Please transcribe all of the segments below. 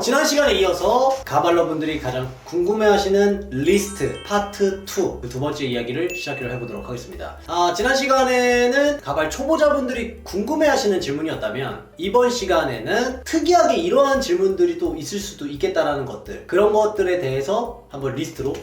지난 시간에 이어서 가발러분들이 가장 궁금해하시는 리스트 파트 2 그 두 번째 이야기를 시작을 해보도록 하겠습니다. 지난 시간에는 가발 초보자분들이 궁금해하시는 질문이었다면 이번 시간에는 특이하게 이러한 질문들이 또 있을 수도 있겠다라는 것들, 그런 것들에 대해서 한번 리스트로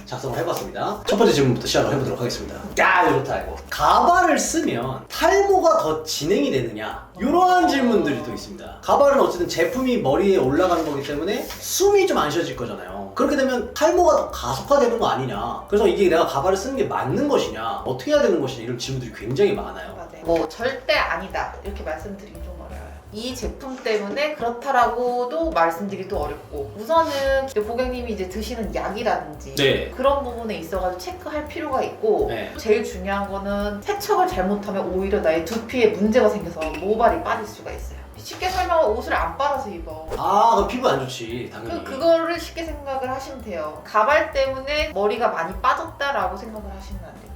작성을 해봤습니다. 첫 번째 질문부터 시작을 해보도록 하겠습니다. 야, 이렇다 이거. 가발을 쓰면 탈모가 더 진행이 되느냐? 이러한 질문들이 또 있습니다. 가발은 어쨌든 제품이 머리에 올라가는 거기 때문에 숨이 좀 안 쉬어질 거잖아요. 그렇게 되면 탈모가 더 가속화되는 거 아니냐? 그래서 이게 내가 가발을 쓰는 게 맞는 것이냐? 어떻게 해야 되는 것이냐? 이런 질문들이 굉장히 많아요. 맞아요. 뭐 절대 아니다 이렇게 말씀드리기 좀 어려워요. 이 제품 때문에 그렇다라고도 말씀드리기도 어렵고, 우선은 이제 고객님이 이제 드시는 약이라든지 네. 그런 부분에 있어가지고 체크할 필요가 있고, 네. 제일 중요한 거는 세척을 잘못하면 오히려 나의 두피에 문제가 생겨서 모발이 빠질 수가 있어요. 쉽게 설명하면 옷을 안 빨아서 입어. 그럼 피부 안 좋지, 당연히. 그거를 쉽게 생각을 하시면 돼요. 가발 때문에 머리가 많이 빠졌다라고 생각을 하시면 안 됩니다.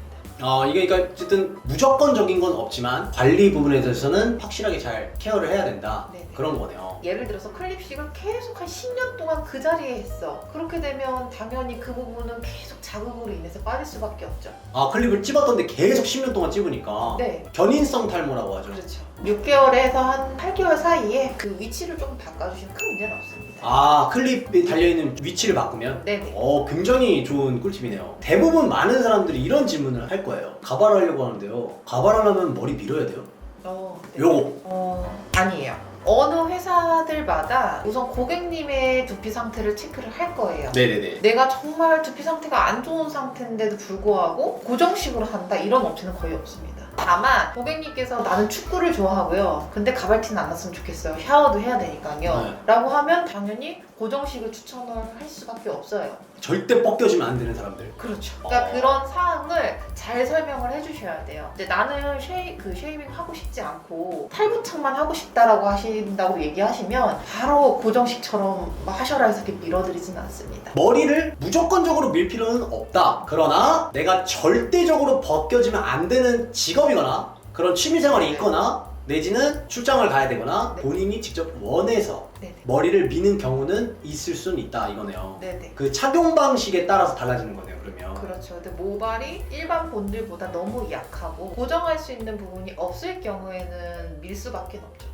이게 그러니까 어쨌든 무조건적인 건 없지만 관리 부분에 대해서는 확실하게 잘 케어를 해야 된다. 네네. 그런 거네요. 예를 들어서 클립식을 계속 한 10년 동안 그 자리에 했어. 그렇게 되면 당연히 그 부분은 계속 자극으로 인해서 빠질 수밖에 없죠. 클립을 찝었던데 계속 10년 동안 찝으니까 네. 견인성 탈모라고 하죠. 그렇죠. 6개월에서 한 8개월 사이에 그 위치를 좀 바꿔주시면 큰 문제는 없습니다. 클립이 달려있는 위치를 바꾸면? 네네. 굉장히 좋은 꿀팁이네요. 대부분 많은 사람들이 이런 질문을 할 거예요. 가발하려고 하는데요. 가발하려면 머리 밀어야 돼요? 네. 요거. 아니에요. 어느 회사들마다 우선 고객님의 두피 상태를 체크를 할 거예요. 네네네. 내가 정말 두피 상태가 안 좋은 상태인데도 불구하고 고정식으로 한다 이런 업체는 거의 없습니다. 다만 고객님께서 나는 축구를 좋아하고요, 근데 가발티는 안 났으면 좋겠어요, 샤워도 해야 되니까요, 네. 라고 하면 당연히 고정식을 추천을 할 수밖에 없어요. 절대 벗겨지면 안 되는 사람들. 그렇죠. 그러니까 그런 사항을 잘 설명을 해주셔야 돼요. 근데 나는 쉐이빙 하고 싶지 않고 탈부착만 하고 싶다라고 하신다고 얘기하시면 바로 고정식처럼 막 하셔라 해서 이렇게 밀어드리진 않습니다. 머리를 무조건적으로 밀 필요는 없다. 그러나 내가 절대적으로 벗겨지면 안 되는 직업이거나 그런 취미생활이 있거나 내지는 출장을 가야 되거나 네. 본인이 직접 원해서 네네. 머리를 미는 경우는 있을 수는 있다, 이거네요. 네네. 그 착용 방식에 따라서 달라지는 거네요, 그러면. 그렇죠. 근데 모발이 일반 본들보다 너무 약하고 고정할 수 있는 부분이 없을 경우에는 밀 수밖에 없죠.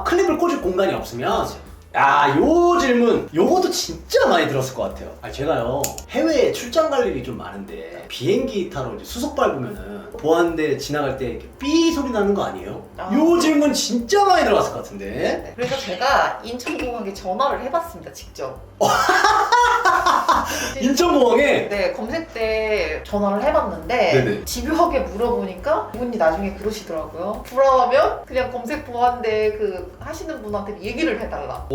클립을 꽂을 공간이 없으면? 그렇죠. 요 질문, 요것도 진짜 많이 들었을 것 같아요. 제가요, 해외에 출장 갈 일이 좀 많은데 비행기 타러 이제 수속 밟으면은 보안대 지나갈 때 이렇게 삐 소리 나는 거 아니에요? 요 질문 진짜 많이 들어갔을 것 같은데. 네. 그래서 제가 인천공항에 전화를 해봤습니다, 직접. 인천공항에? 네, 검색대 전화를 해봤는데 네네. 집요하게 물어보니까 그분이 나중에 그러시더라고요. 불안하면 그냥 검색 보안대 그 하시는 분한테 얘기를 해달라.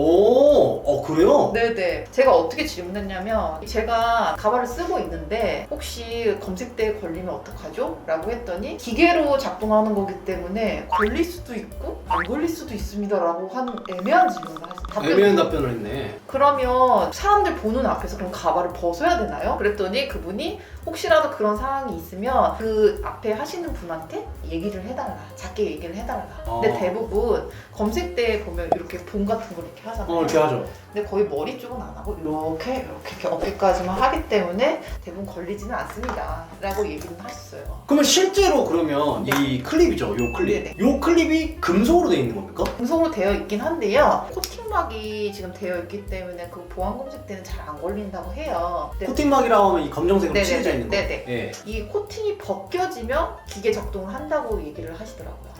그래요? 네네. 제가 어떻게 질문했냐면, 제가 가발을 쓰고 있는데 혹시 검색대에 걸리면 어떡하죠? 라고 했더니 기계로 작동하는 거기 때문에 걸릴 수도 있고 안 걸릴 수도 있습니다 라고 한 애매한 질문을 하셨어요. 애매한 답변을 했네. 그러면 사람들 보는 앞에서 그럼 가발을 벗어야 되나요? 그랬더니 그분이 혹시라도 그런 상황이 있으면 그 앞에 하시는 분한테 얘기를 해달라, 작게 얘기를 해달라. 근데 대부분 검색대에 보면 이렇게 봉 같은 걸 이렇게 하잖아요. 이렇게 하죠. 근데 거의 머리 쪽은 안 하고 이렇게 어깨까지만 하기 때문에 대부분 걸리지는 않습니다 라고 얘기는 하셨어요. 그러면 실제로 그러면 이 클립이죠, 요 클립. 네네. 요 클립이 금속으로 되어 있는 겁니까? 금속으로 되어 있긴 한데요, 코팅막이 지금 되어 있기 때문에 그 보안 검색 때는 잘 안 걸린다고 해요. 근데 코팅막이라고 하면 이 검정색으로 네네네. 칠해져 있는 거. 네네. 예. 이 코팅이 벗겨지면 기계 작동을 한다고 얘기를 하시더라고요.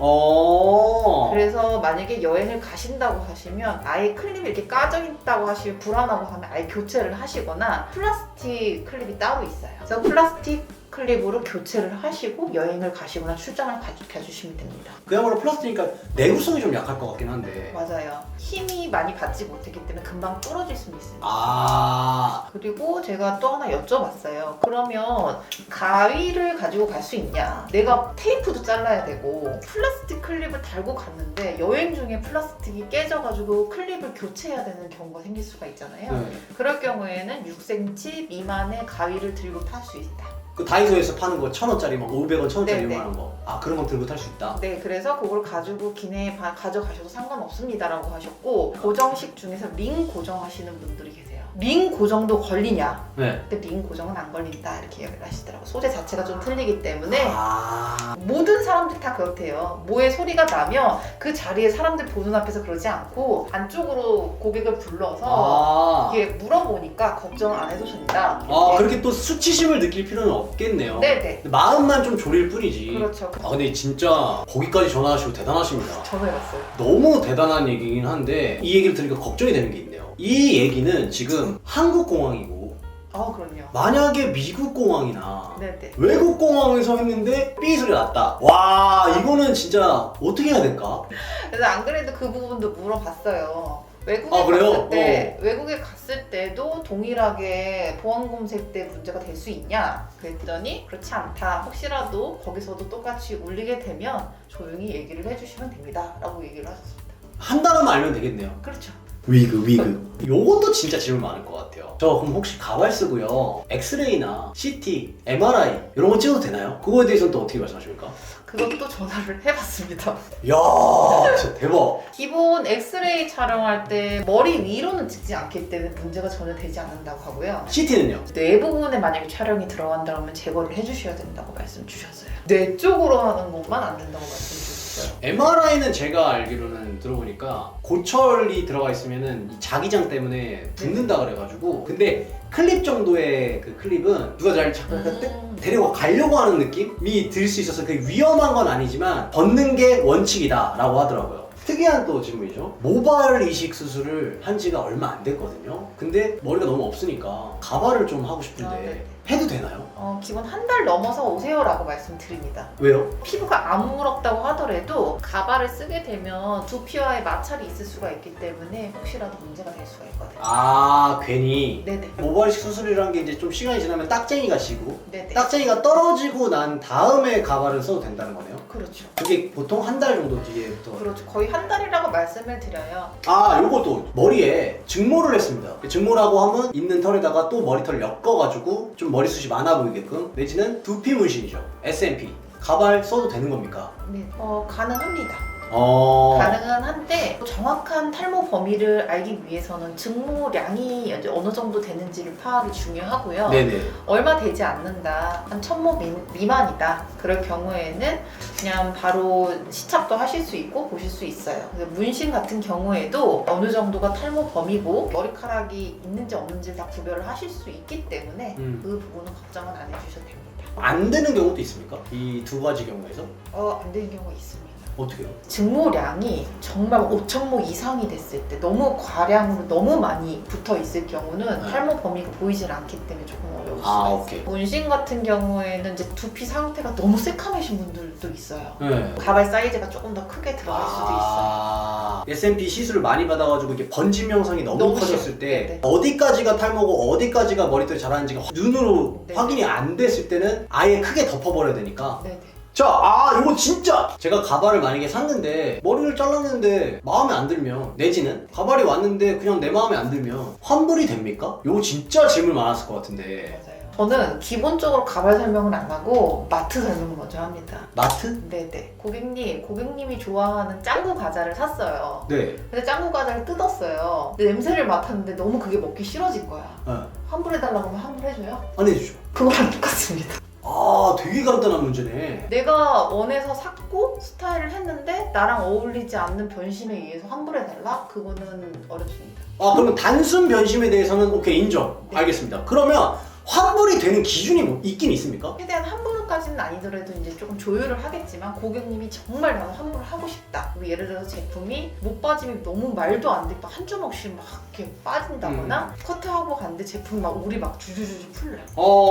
그래서 만약에 여행을 가신다고 하시면 아예 클립이 이렇게 까져 있다고 하시면 불안하고 하면 아예 교체를 하시거나, 플라스틱 클립이 따로 있어요. 그래서 플라스틱 클립으로 교체를 하시고 여행을 가시거나 출장을 가주시면 됩니다. 그야말로 플라스틱이니까 내구성이 좀 약할 것 같긴 한데. 맞아요. 힘이 많이 받지 못했기 때문에 금방 부러질 수는 있습니다. 그리고 제가 또 하나 여쭤봤어요. 그러면 가위를 가지고 갈 수 있냐? 내가 테이프도 잘라야 되고 플라스틱 클립을 달고 갔는데 여행 중에 플라스틱이 깨져가지고 클립을 교체해야 되는 경우가 생길 수가 있잖아요. 네. 그럴 경우에는 6cm 미만의 가위를 들고 탈 수 있다. 그 다이소에서 파는 거 1,000원짜리 막 500원, 1,000원짜리 네네. 이만한 거. 아 그런 건 들고 탈 수 있다. 네, 그래서 그걸 가지고 기내에 가져가셔도 상관없습니다라고 하셨고 고정식 중에서 링 고정하시는 분들이 계세요. 링 고정도 걸리냐? 네. 근데 링 고정은 안 걸린다 이렇게 이야기를 하시더라고요. 소재 자체가 좀 틀리기 때문에 아. 모든 사람들이 다 그렇대요. 뭐에 소리가 나면 그 자리에 사람들 보는 앞에서 그러지 않고 안쪽으로 고객을 불러서 아. 이게 물어보니까 걱정 안 해도 된다. 아 그렇게 또 수치심을 느낄 필요는 없겠네요. 네네. 마음만 좀 졸일 뿐이지. 그렇죠. 아 근데 진짜 거기까지 전화하시고 대단하십니다. 전화해봤어요. 너무 대단한 얘기긴 한데 이 얘기를 들으니까 걱정이 되는 게 있네요. 이 얘기는 지금 한국 공항이고 그럼요. 만약에 미국 공항이나 네네. 외국 공항에서 했는데 삐 소리가 났다. 와 이거는 진짜 어떻게 해야 될까? 그래서 안 그래도 그 부분도 물어봤어요. 외국에 아, 그래요? 갔을 때 외국에 갔을 때도 동일하게 보안 검색 때 문제가 될 수 있냐? 그랬더니 그렇지 않다. 혹시라도 거기서도 똑같이 울리게 되면 조용히 얘기를 해주시면 됩니다라고 얘기를 하셨습니다. 한 단어만 알면 되겠네요. 그렇죠. 위그. 요것도 진짜 질문 많을 것 같아요. 저 그럼 혹시 가발 쓰고요. 엑스레이나 CT, MRI 이런 거 찍어도 되나요? 그거에 대해서는 또 어떻게 말씀하십니까? 그것도 전화를 해봤습니다. 이야 진짜 대박. 기본 엑스레이 촬영할 때 머리 위로는 찍지 않기 때문에 문제가 전혀 되지 않는다고 하고요. CT는요? 뇌 부분에 만약에 촬영이 들어간다면 제거를 해주셔야 된다고 말씀 주셨어요. 뇌 쪽으로 하는 것만 안 된다고 말씀 주셨어요. MRI는 제가 알기로는 들어보니까 고철이 들어가 있으면은 이 자기장 때문에 붓는다 그래가지고 근데 클립 정도의 그 클립은 누가 잘 데리고 가려고 하는 느낌이 들 수 있어서 그게 위험한 건 아니지만 벗는 게 원칙이다 라고 하더라고요. 특이한 또 질문이죠. 모발 이식 수술을 한 지가 얼마 안 됐거든요. 근데 머리가 너무 없으니까 가발을 좀 하고 싶은데 네. 해도 되나요? 기본 한 달 넘어서 오세요라고 말씀드립니다. 왜요? 피부가 아무렇다고 하더라도 가발을 쓰게 되면 두피와의 마찰이 있을 수가 있기 때문에 혹시라도 문제가 될 수가 있거든요. 아 괜히 네네. 모발 이식 수술이란 게 이제 좀 시간이 지나면 딱쟁이가 지고 네네. 딱쟁이가 떨어지고 난 다음에 가발을 써도 된다는 거네요. 그렇죠. 그게 보통 한 달 정도 뒤에부터. 그렇죠. 거의 한 달이라고 말씀을 드려요. 아 요것도 머리에 증모를 했습니다. 증모라고 하면 있는 털에다가 또 머리털 엮어가지고 좀 머리숱이 많아 보이게끔 내지는 두피 문신이죠. SMP 가발 써도 되는 겁니까? 네. 가능합니다. 어. 가능은 한데 정확한 탈모 범위를 알기 위해서는 증모량이 이제 어느 정도 되는지를 파악이 중요하고요. 네네. 얼마 되지 않는다, 한 1,000모 미만이다. 그럴 경우에는 그냥 바로 시착도 하실 수 있고 보실 수 있어요. 문신 같은 경우에도 어느 정도가 탈모 범위고 머리카락이 있는지 없는지 다 구별을 하실 수 있기 때문에 그 부분은 걱정은 안 해주셔도 됩니다. 안 되는 경우도 있습니까? 이 두 가지 경우에서? 안 되는 경우가 있습니다. 어떻게요? 증모량이 정말 5,000모 이상이 됐을 때 너무 과량으로 너무 많이 붙어 있을 경우는 네. 탈모 범위가 보이질 않기 때문에 조금 어려울 수가 아, 있어요. 오케이. 문신 같은 경우에는 이제 두피 상태가 너무 새카매신 분들도 있어요. 네. 가발 사이즈가 조금 더 크게 들어갈 수도 있어요. SMP 시술을 많이 받아가지고 이게 번짐 형성이 너무 커졌을 때 네네. 어디까지가 탈모고 어디까지가 머리털이 자라는지가 눈으로 네. 확인이 안 됐을 때는 아예 크게 덮어버려야 되니까 네네. 자, 이거 진짜 제가 가발을 만약에 샀는데 머리를 잘랐는데 마음에 안 들면 내지는 가발이 왔는데 그냥 내 마음에 안 들면 환불이 됩니까? 이거 진짜 질문 많았을 것 같은데. 맞아요. 저는 기본적으로 가발 설명을 안 하고 마트 설명을 먼저 합니다. 마트? 네네. 고객님이 좋아하는 짱구 과자를 샀어요. 네. 근데 짱구 과자를 뜯었어요. 근데 냄새를 맡았는데 너무 그게 먹기 싫어진 거야. 환불해달라고 하면 환불해줘요? 안 해주죠. 그거랑 똑같습니다. 되게 간단한 문제네. 내가 원해서 샀고 스타일을 했는데 나랑 어울리지 않는 변심에 의해서 환불해달라? 그거는 어렵습니다. 그러면 단순 변심에 대해서는 오케이 인정. 네. 알겠습니다. 그러면 환불이 되는 기준이 뭐 있긴 있습니까? 최대한 환불까지는 아니더라도 이제 조금 조율을 하겠지만 고객님이 정말 나는 환불을 하고 싶다. 뭐 예를 들어서 제품이 못 빠짐이 너무 말도 안 돼. 한 주먹씩 막 이렇게 빠진다거나 커트하고 갔는데 제품이 막 울이 막 주주주주 풀려요.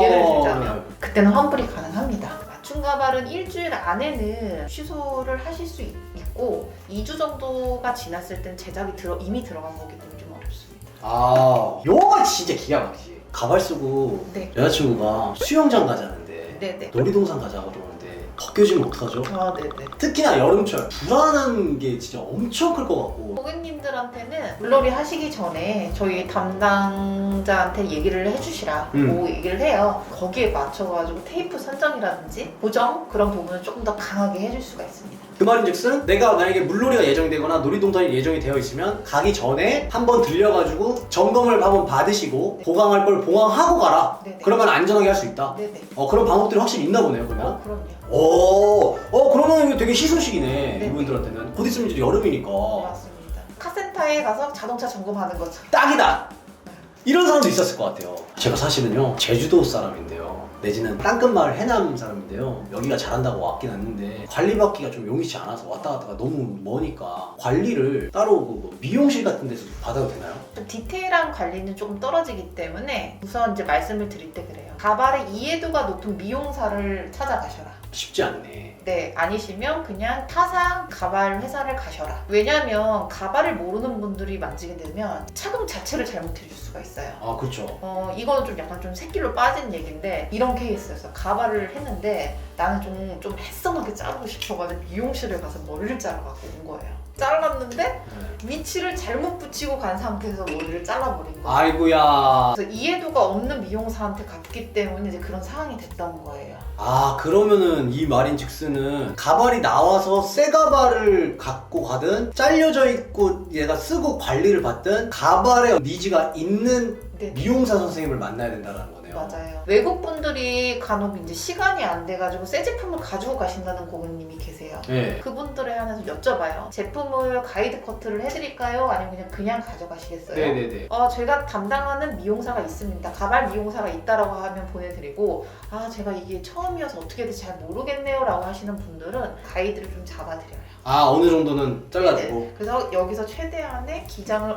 예를 들자면 그때는 환불이 가능합니다. 맞춤 가발은 일주일 안에는 취소를 하실 수 있고 2주 정도가 지났을 땐 제작이 이미 들어간 거기 때문에 좀 어렵습니다. 요거 진짜 기가 막히지. 가발 쓰고 네. 여자친구가 수영장 가자는데 네네. 놀이동산 가자고 그러는데 벗겨지면 어떡하죠? 아, 네네. 특히나 여름철 불안한 게 진짜 엄청 클 것 같고. 고객님들한테는 물놀이 하시기 전에 저희 담당자한테 얘기를 해주시라고 얘기를 해요. 거기에 맞춰가지고 테이프 선정이라든지 보정 그런 부분을 조금 더 강하게 해줄 수가 있습니다. 그 말인즉슨 내가 만약에 물놀이가 예정이 되거나 놀이동산이 예정이 되어 있으면 가기 전에 한번 들려가지고 점검을 한번 받으시고 네. 보강할 걸 보강하고 가라. 네네. 그러면 안전하게 할 수 있다. 네네. 그런 방법들이 확실히 있나 보네요, 그러면. 그럼요. 그러면 이거 되게 희소식이네. 네. 이분들한테는. 곧 있으면 이제 여름이니까. 맞습니다. 카센터에 가서 자동차 점검하는 것처럼. 딱이다! 이런 사람도 있었을 것 같아요. 제가 사실은요, 제주도 사람인데요. 내지는 땅끝마을 해남 사람인데요. 여기가 잘한다고 왔긴 왔는데 관리받기가 좀 용이치 않아서 왔다 갔다가 너무 머니까 관리를 따로 뭐 미용실 같은 데서 받아도 되나요? 좀 디테일한 관리는 조금 떨어지기 때문에 우선 이제 말씀을 드릴 때 그래요. 가발의 이해도가 높은 미용사를 찾아가셔라. 쉽지 않네. 네, 아니시면 그냥 타상 가발 회사를 가셔라. 왜냐면 가발을 모르는 분들이 만지게 되면 착용 자체를 잘못해 줄 수가 있어요. 아, 그렇죠. 이거는 좀 약간 좀 새끼로 빠진 얘기인데 이런 케이스였어. 가발을 했는데 나는 좀 햇성하게 자르고 싶어가지고 미용실에 가서 머리를 자르갖고 온 거예요. 잘랐는데 위치를 잘못 붙이고 간 상태에서 머리를 잘라버린 거예요. 아이고야. 그래서 이해도가 없는 미용사한테 갔기 때문에 이제 그런 상황이 됐던 거예요. 아, 그러면은 이 말인즉슨은 가발이 나와서 새 가발을 갖고 가든 잘려져 있고 얘가 쓰고 관리를 받든 가발에 니즈가 있는 네. 미용사 선생님을 만나야 된다는 거네요. 맞아요. 외국 분들이 간혹 이제 시간이 안 돼가지고 새 제품을 가지고 가신다는 고객님이 계세요. 네. 그분들에 한해서 여쭤봐요. 제품을 가이드 커트를 해드릴까요? 아니면 그냥 가져가시겠어요? 네네네. 제가 담당하는 미용사가 있습니다. 가발 미용사가 있다라고 하면 보내드리고 제가 이게 처음이어서 어떻게 해야 될지 잘 모르겠네요 라고 하시는 분들은 가이드를 좀 잡아드려요. 아, 어느 정도는 잘라주고. 네. 그래서 여기서 최대한의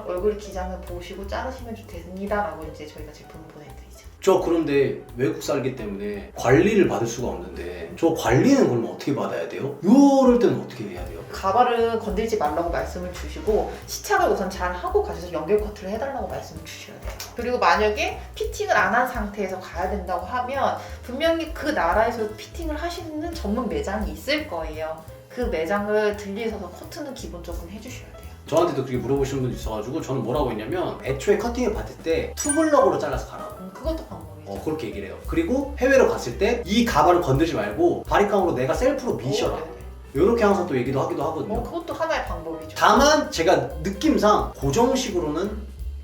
얼굴 기장을 보시고 자르시면 됩니다 라고 이제 저희가 제품을 보내드리죠. 저 그런데 외국 살기 때문에 관리를 받을 수가 없는데 저 관리는 그럼 어떻게 받아야 돼요? 이럴 때는 어떻게 해야 돼요? 가발은 건들지 말라고 말씀을 주시고 시착을 우선 잘 하고 가셔서 연결 커트를 해달라고 말씀을 주셔야 돼요. 그리고 만약에 피팅을 안 한 상태에서 가야 된다고 하면 분명히 그 나라에서 피팅을 하시는 전문 매장이 있을 거예요. 그 매장을 들리셔서 커트는 기본적으로 해주셔야 돼요. 저한테도 그렇게 물어보시는 분이 있어가지고 저는 뭐라고 했냐면 애초에 커팅을 받을 때 투블럭으로 잘라서 가라고. 그것도 방법이죠. 그렇게 얘기를 해요. 그리고 해외로 갔을 때 이 가발을 건들지 말고 바리깡으로 내가 셀프로 미셔라. 이렇게 항상 또 얘기도 하기도 하거든요. 그것도 하나의 방법이죠. 다만 제가 느낌상 고정식으로는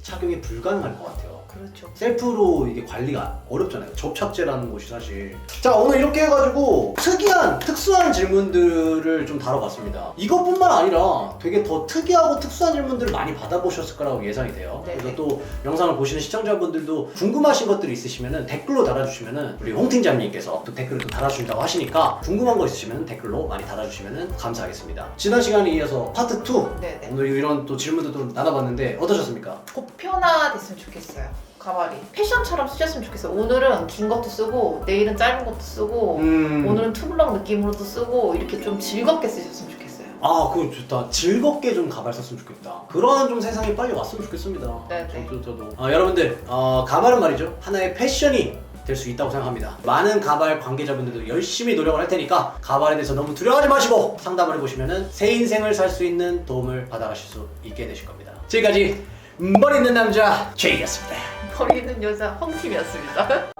착용이 불가능할 것 같아요. 그렇죠. 셀프로 이게 관리가 어렵잖아요. 접착제라는 것이 사실. 자, 오늘 이렇게 해가지고 특수한 질문들을 좀 다뤄봤습니다. 이것뿐만 아니라 되게 더 특이하고 특수한 질문들을 많이 받아보셨을 거라고 예상이 돼요. 네네. 그래서 또 영상을 보시는 시청자분들도 궁금하신 것들이 있으시면 댓글로 달아주시면 우리 홍 팀장님께서 또 댓글을 또 달아주신다고 하시니까 궁금한 거 있으시면 댓글로 많이 달아주시면 감사하겠습니다. 지난 시간에 이어서 파트 2 네네. 오늘 이런 또 질문들도 나눠봤는데 어떠셨습니까? 보편화됐으면 좋겠어요. 가발이 패션처럼 쓰셨으면 좋겠어요. 오늘은 긴 것도 쓰고 내일은 짧은 것도 쓰고 오늘은 투블럭 느낌으로도 쓰고 이렇게 좀 즐겁게 쓰셨으면 좋겠어요. 아, 그거 좋다. 즐겁게 좀 가발 썼으면 좋겠다. 그런 좀 세상이 빨리 왔으면 좋겠습니다. 네네. 저도. 여러분들, 가발은 말이죠. 하나의 패션이 될 수 있다고 생각합니다. 많은 가발 관계자분들도 열심히 노력을 할 테니까 가발에 대해서 너무 두려워하지 마시고 상담을 해보시면 새 인생을 살 수 있는 도움을 받아가실 수 있게 되실 겁니다. 지금까지 머리 있는 남자 제이였습니다. 머리 있는 여자 홍팀이었습니다.